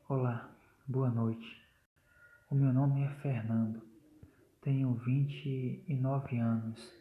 Olá, boa noite. O meu nome é Fernando, tenho 29 anos,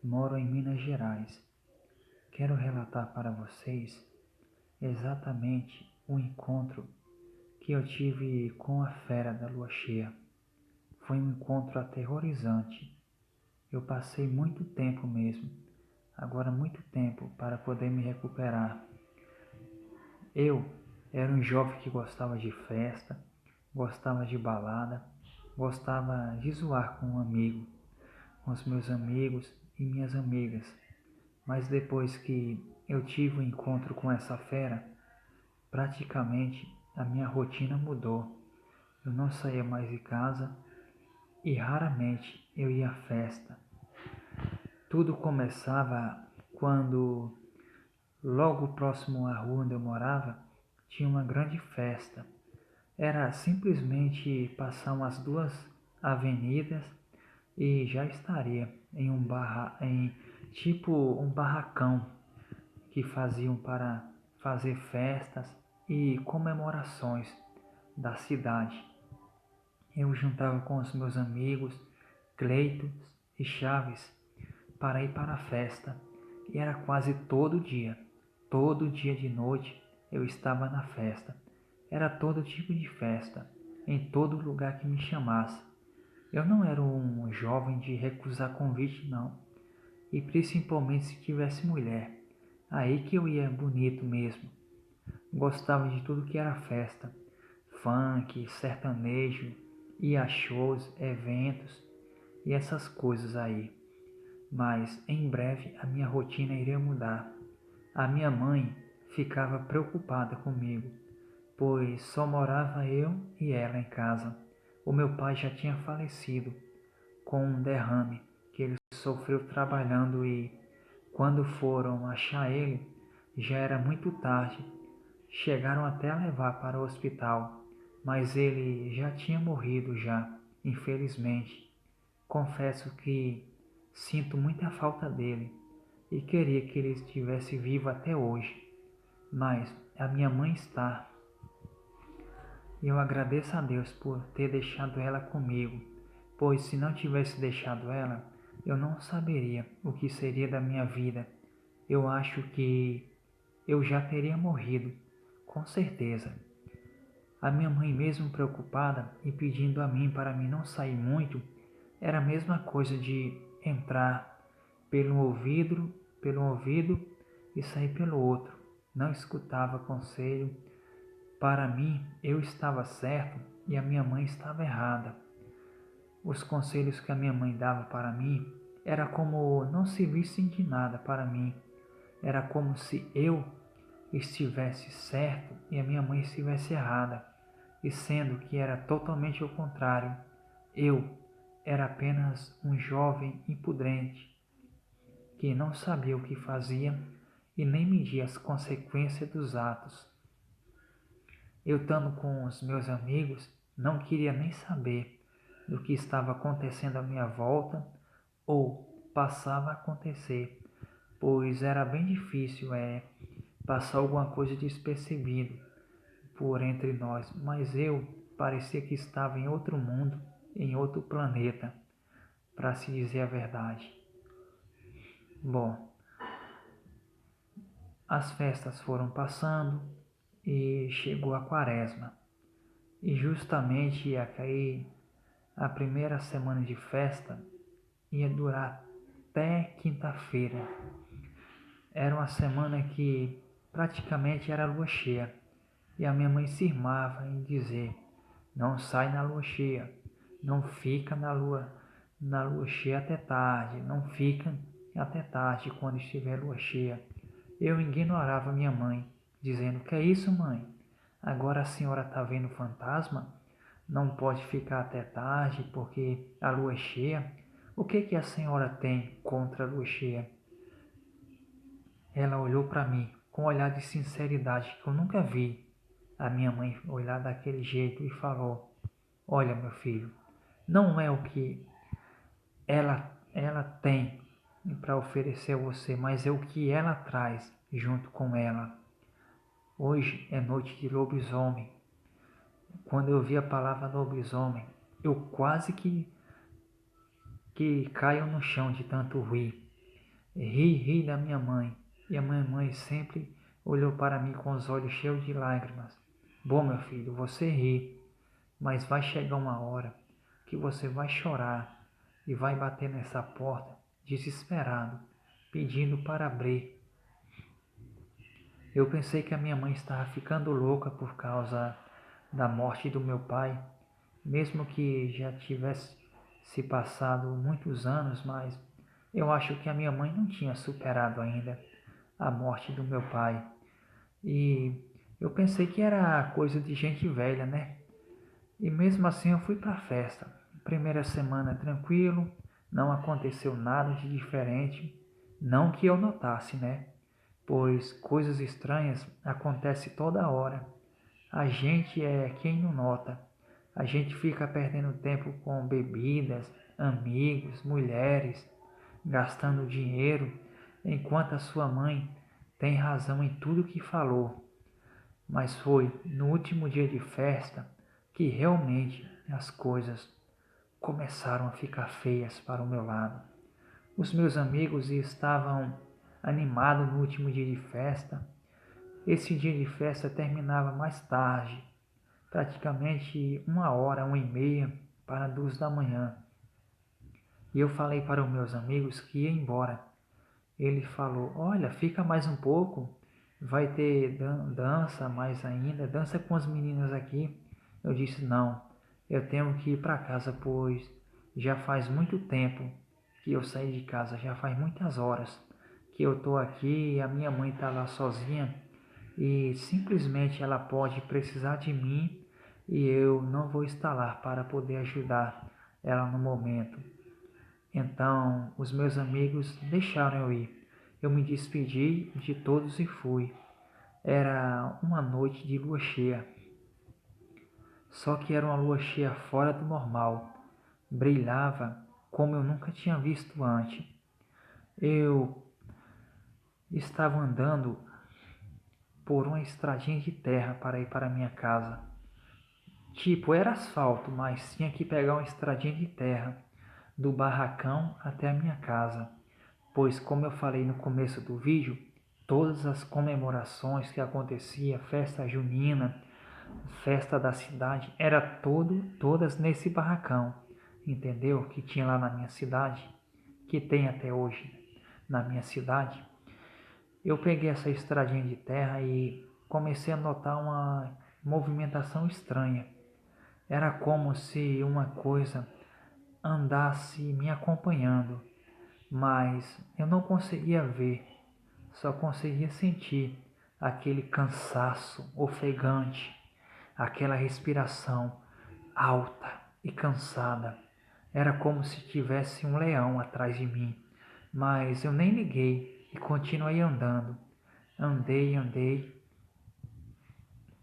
moro em Minas Gerais. Quero relatar para vocês exatamente o encontro que eu tive com a fera da lua cheia. Foi um encontro aterrorizante. Eu passei muito tempo mesmo, agora muito tempo para poder me recuperar. Eu era um jovem que gostava de festa, gostava de balada, gostava de zoar com um amigo, com os meus amigos e minhas amigas. Mas depois que eu tive um encontro com essa fera, praticamente a minha rotina mudou. Eu não saía mais de casa e raramente eu ia à festa. Tudo começava quando, logo próximo à rua onde eu morava, tinha uma grande festa. Era simplesmente passar umas duas avenidas e já estaria em tipo um barracão que faziam para fazer festas e comemorações da cidade. Eu juntava com os meus amigos Cleiton e Chaves para ir para a festa e era quase todo dia de noite eu estava na festa. Era todo tipo de festa, em todo lugar que me chamasse. Eu não era um jovem de recusar convite, não. E principalmente se tivesse mulher. Aí que eu ia bonito mesmo. Gostava de tudo que era festa. Funk, sertanejo, ia a shows, eventos e essas coisas aí. Mas em breve a minha rotina iria mudar. A minha mãe ficava preocupada comigo, pois só morava eu e ela em casa. O meu pai já tinha falecido com um derrame que ele sofreu trabalhando e, quando foram achar ele, já era muito tarde. Chegaram até a levar para o hospital, mas ele já tinha morrido já, infelizmente. Confesso que sinto muita falta dele e queria que ele estivesse vivo até hoje, mas a minha mãe está. E eu agradeço a Deus por ter deixado ela comigo, pois se não tivesse deixado ela, eu não saberia o que seria da minha vida. Eu acho que eu já teria morrido, com certeza. A minha mãe, mesmo preocupada e pedindo a mim para mim não sair muito, era a mesma coisa de entrar pelo ouvido e sair pelo outro. Não escutava conselho. Para mim, eu estava certo e a minha mãe estava errada. Os conselhos que a minha mãe dava para mim era como não servissem de nada para mim. Era como se eu estivesse certo e a minha mãe estivesse errada, e sendo que era totalmente o contrário. Eu era apenas um jovem imprudente que não sabia o que fazia e nem media as consequências dos atos. Eu, estando com os meus amigos, não queria nem saber do que estava acontecendo à minha volta ou passava a acontecer, pois era bem difícil passar alguma coisa despercebido por entre nós, mas eu parecia que estava em outro mundo, em outro planeta, para se dizer a verdade. Bom, as festas foram passando e chegou a quaresma. E justamente ia cair a primeira semana de festa, ia durar até quinta-feira. Era uma semana que praticamente era lua cheia. E a minha mãe cismava em dizer: não sai na lua cheia, não fica na lua cheia até tarde, não fica até tarde quando estiver lua cheia. Eu ignorava minha mãe, dizendo: que é isso, mãe? Agora a senhora está vendo fantasma? Não pode ficar até tarde porque a lua é cheia? O que a senhora tem contra a lua cheia? Ela olhou para mim com um olhar de sinceridade que eu nunca vi a minha mãe olhar daquele jeito e falou: olha, meu filho, não é o que ela tem para oferecer a você, mas é o que ela traz junto com ela. Hoje é noite de lobisomem. Quando eu vi a palavra lobisomem, eu quase que caio no chão de tanto rir. Ri da minha mãe, e a minha mãe sempre olhou para mim com os olhos cheios de lágrimas. Bom, meu filho, você ri, mas vai chegar uma hora que você vai chorar e vai bater nessa porta, desesperado, pedindo para abrir. Eu pensei que a minha mãe estava ficando louca por causa da morte do meu pai, mesmo que já tivesse se passado muitos anos, mas eu acho que a minha mãe não tinha superado ainda a morte do meu pai. E eu pensei que era coisa de gente velha, né? E mesmo assim eu fui para a festa. Primeira semana tranquilo, não aconteceu nada de diferente, não que eu notasse, né? Pois coisas estranhas acontecem toda hora. A gente é quem não nota. A gente fica perdendo tempo com bebidas, amigos, mulheres, gastando dinheiro, enquanto a sua mãe tem razão em tudo que falou. Mas foi no último dia de festa que realmente as coisas começaram a ficar feias para o meu lado. Os meus amigos estavam animados no último dia de festa. Esse dia de festa terminava mais tarde, praticamente 1 hora, 1h30 para 2 da manhã. E eu falei para os meus amigos que ia embora. Ele falou: olha, fica mais um pouco, vai ter dança mais ainda, dança com as meninas aqui. Eu disse: não, eu tenho que ir para casa, pois já faz muito tempo que eu saí de casa, já faz muitas horas que eu estou aqui e a minha mãe está lá sozinha e simplesmente ela pode precisar de mim e eu não vou estar lá para poder ajudar ela no momento. Então, os meus amigos deixaram eu ir. Eu me despedi de todos e fui. Era uma noite de lua cheia, só que era uma lua cheia fora do normal. Brilhava como eu nunca tinha visto antes. Eu estava andando por uma estradinha de terra para ir para minha casa. Tipo, era asfalto, mas tinha que pegar uma estradinha de terra do barracão até a minha casa. Pois, como eu falei no começo do vídeo, todas as comemorações que acontecia, festa junina, festa da cidade, era todas nesse barracão, entendeu? Que tinha lá na minha cidade, que tem até hoje na minha cidade. Eu peguei essa estradinha de terra e comecei a notar uma movimentação estranha. Era como se uma coisa andasse me acompanhando, mas eu não conseguia ver, só conseguia sentir aquele cansaço ofegante, aquela respiração alta e cansada. Era como se tivesse um leão atrás de mim, mas eu nem liguei e continuei andando. Andei,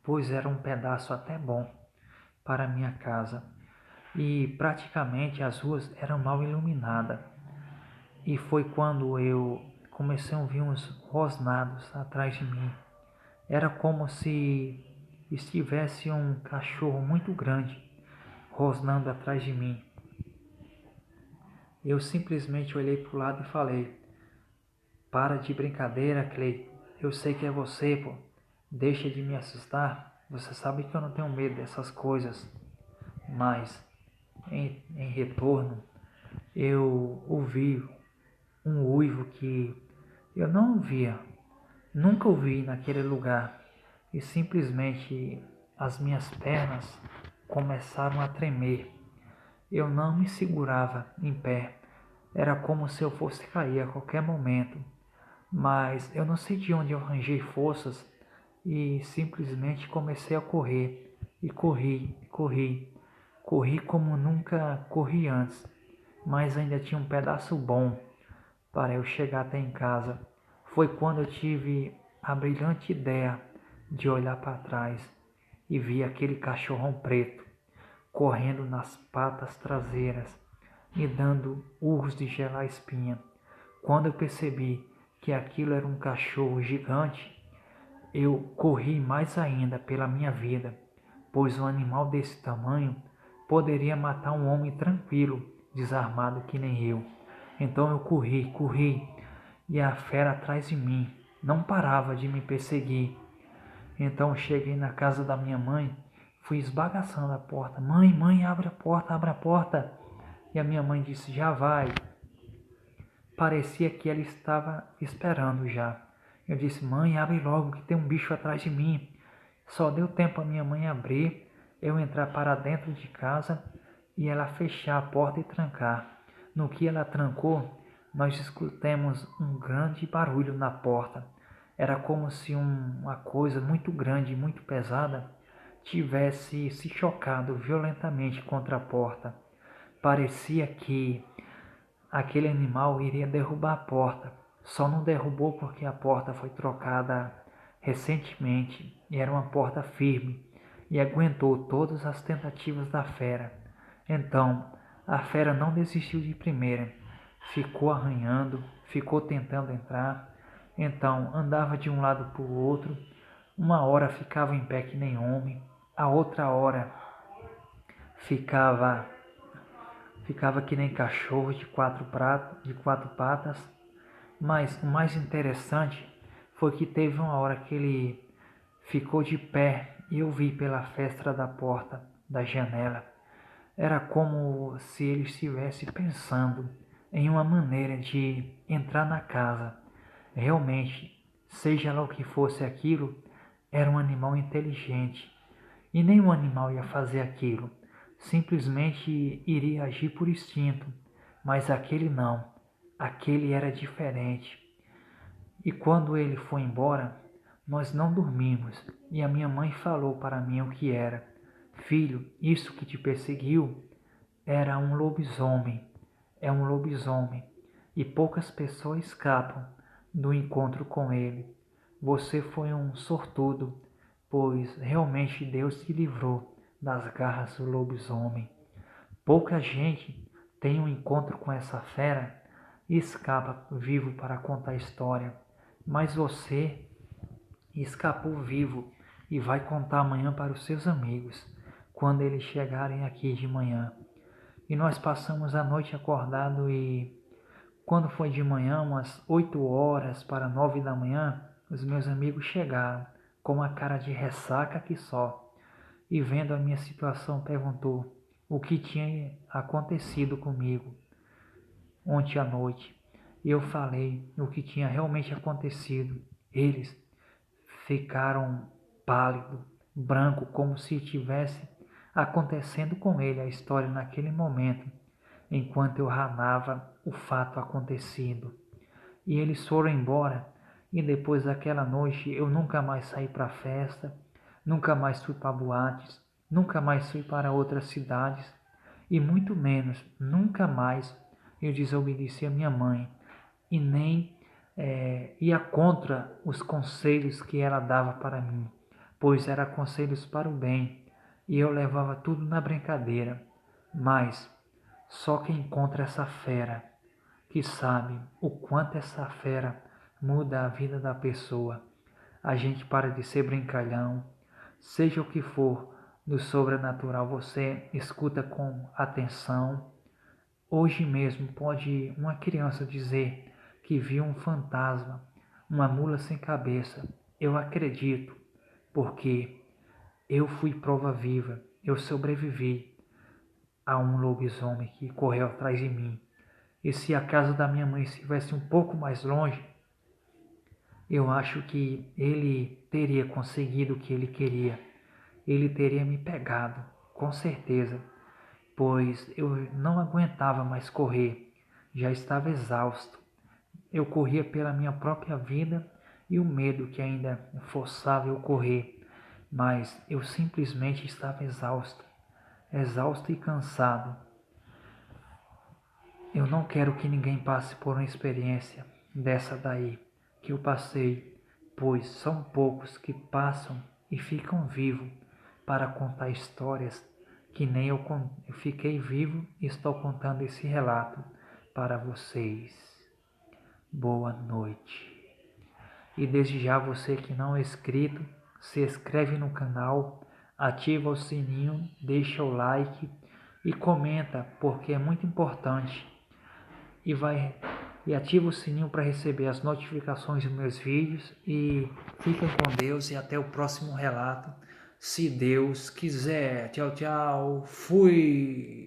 pois era um pedaço até bom para minha casa e praticamente as ruas eram mal iluminadas. E foi quando eu comecei a ouvir uns rosnados atrás de mim. Era como se estivesse um cachorro muito grande rosnando atrás de mim. Eu simplesmente olhei para o lado e falei: para de brincadeira, Clay. Eu sei que é você, pô. Deixa de me assustar. Você sabe que eu não tenho medo dessas coisas. Mas, em retorno, eu ouvi um uivo que eu não ouvia, nunca ouvi naquele lugar. E simplesmente as minhas pernas começaram a tremer. Eu não me segurava em pé. Era como se eu fosse cair a qualquer momento. Mas eu não sei de onde eu arranjei forças e simplesmente comecei a correr. E corri. Corri como nunca corri antes. Mas ainda tinha um pedaço bom para eu chegar até em casa. Foi quando eu tive a brilhante ideia de olhar para trás e vi aquele cachorrão preto correndo nas patas traseiras, me dando urros de gelar a espinha. Quando eu percebi que aquilo era um cachorro gigante, eu corri mais ainda pela minha vida, pois um animal desse tamanho poderia matar um homem tranquilo, desarmado que nem eu. Então eu corri, e a fera atrás de mim não parava de me perseguir. Então cheguei na casa da minha mãe, fui esbagaçando a porta. Mãe, abre a porta, abre a porta. E a minha mãe disse, já vai. Parecia que ela estava esperando já. Eu disse, mãe, abre logo que tem um bicho atrás de mim. Só deu tempo a minha mãe abrir, eu entrar para dentro de casa e ela fechar a porta e trancar. No que ela trancou, nós escutamos um grande barulho na porta. Era como se uma coisa muito grande, muito pesada, tivesse se chocado violentamente contra a porta. Parecia que aquele animal iria derrubar a porta. Só não derrubou porque a porta foi trocada recentemente e era uma porta firme e aguentou todas as tentativas da fera. Então, a fera não desistiu de primeira. Ficou arranhando, ficou tentando entrar. Então, andava de um lado para o outro. Uma hora ficava em pé que nem homem, a outra hora ficava que nem cachorro de quatro patas, mas o mais interessante foi que teve uma hora que ele ficou de pé e eu vi pela festra da porta da janela. Era como se ele estivesse pensando em uma maneira de entrar na casa. Realmente, seja lá o que fosse aquilo, era um animal inteligente. E nenhum animal ia fazer aquilo. Simplesmente iria agir por instinto. Mas aquele não. Aquele era diferente. E quando ele foi embora, nós não dormimos. E a minha mãe falou para mim o que era. Filho, isso que te perseguiu era um lobisomem. É um lobisomem. E poucas pessoas escapam do encontro com ele. Você foi um sortudo, pois realmente Deus te livrou das garras do lobisomem. Pouca gente tem um encontro com essa fera e escapa vivo para contar a história, mas você escapou vivo e vai contar amanhã para os seus amigos, quando eles chegarem aqui de manhã. E nós passamos a noite acordado e quando foi de manhã, umas 8 horas para 9 da manhã, os meus amigos chegaram, com uma cara de ressaca que só, e vendo a minha situação perguntou o que tinha acontecido comigo ontem à noite. E eu falei o que tinha realmente acontecido. Eles ficaram pálido, branco, como se tivesse acontecendo com ele a história naquele momento, enquanto eu ranava o fato acontecido. E eles foram embora, e depois daquela noite eu nunca mais saí para festa, nunca mais fui para boates, nunca mais fui para outras cidades, e muito menos, nunca mais eu desobedeci a minha mãe, e nem ia contra os conselhos que ela dava para mim, pois eram conselhos para o bem, e eu levava tudo na brincadeira. Mas só quem encontra essa fera, que sabe o quanto essa fera muda a vida da pessoa. A gente para de ser brincalhão, seja o que for do sobrenatural, você escuta com atenção. Hoje mesmo pode uma criança dizer que viu um fantasma, uma mula sem cabeça. Eu acredito, porque eu fui prova viva, eu sobrevivi a um lobisomem que correu atrás de mim. E se a casa da minha mãe estivesse um pouco mais longe, eu acho que ele teria conseguido o que ele queria. Ele teria me pegado, com certeza, pois eu não aguentava mais correr, já estava exausto. Eu corria pela minha própria vida e o medo que ainda forçava eu correr, mas eu simplesmente estava exausto, exausto e cansado. Eu não quero que ninguém passe por uma experiência dessa daí que eu passei, pois são poucos que passam e ficam vivos para contar histórias que nem eu fiquei vivo e estou contando esse relato para vocês. Boa noite. E desde já você que não é inscrito, se inscreve no canal, ativa o sininho, deixa o like e comenta, porque é muito importante. E ativa o sininho para receber as notificações dos meus vídeos. E fiquem com Deus e até o próximo relato, se Deus quiser. Tchau, tchau. Fui!